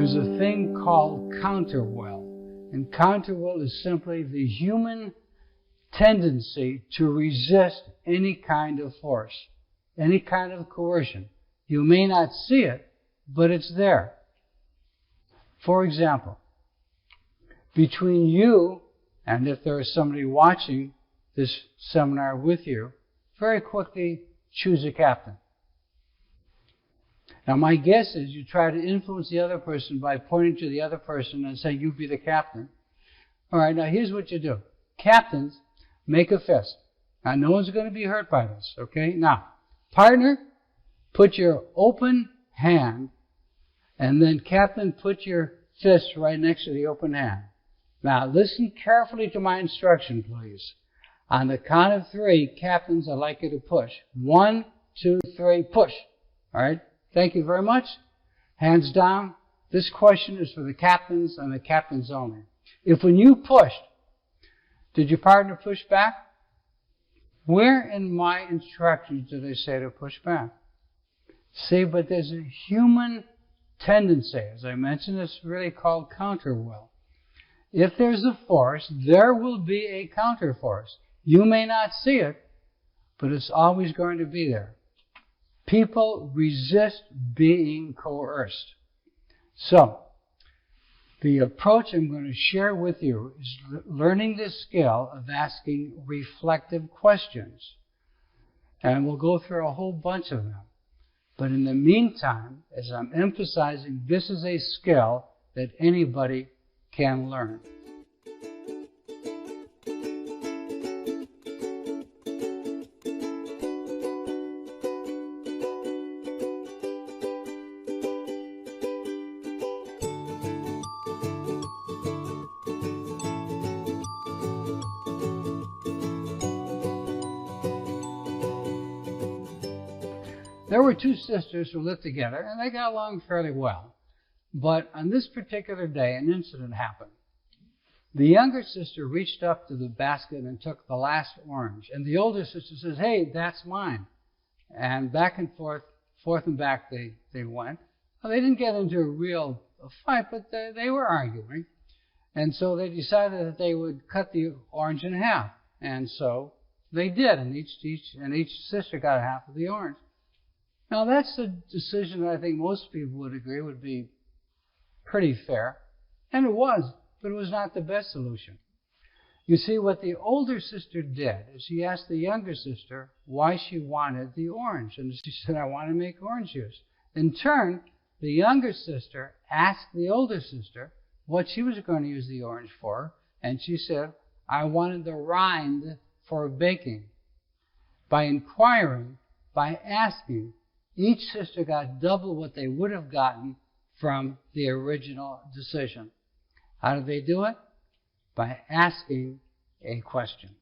There's a thing called counterwill. And counterwill is simply the human tendency to resist any kind of force, any kind of coercion. You may not see it, but it's there. For example, between you and if there is somebody watching this seminar with you, very quickly choose a captain. Now, my guess is you try to influence the other person by pointing to the other person and saying, you be the captain. All right, now here's what you do. Captains make a fist. Now, no one's going to be hurt by this, okay? Now, partner, put your open hand, and then captain, put your fist right next to the open hand. Now, listen carefully to my instruction, please. On the count of 3, captains, I'd like you to push. 1, 2, 3, push. All right? Thank you very much. Hands down. This question is for the captains and the captains only. If when you pushed, did your partner push back? Where in my instructions did I say to push back? See, but there's a human tendency. As I mentioned, it's really called counterwill. If there's a force, there will be a counterforce. You may not see it, but it's always going to be there. People resist being coerced. So, the approach I'm going to share with you is learning the skill of asking reflective questions. And we'll go through a whole bunch of them. But in the meantime, as I'm emphasizing, this is a skill that anybody can learn. There were 2 sisters who lived together, and they got along fairly well. But on this particular day, an incident happened. The younger sister reached up to the basket and took the last orange. And the older sister says, hey, that's mine. And back and forth and back they went. Well, they didn't get into a real fight, but they were arguing. And so they decided that they would cut the orange in half. And so they did, and each sister got half of the orange. Now, that's a decision that I think most people would agree would be pretty fair. And it was, but it was not the best solution. You see, what the older sister did is she asked the younger sister why she wanted the orange. And she said, I want to make orange juice. In turn, the younger sister asked the older sister what she was going to use the orange for. And she said, I wanted the rind for baking. By inquiring, by asking, each sister got double what they would have gotten from the original decision. How did they do it? By asking a question.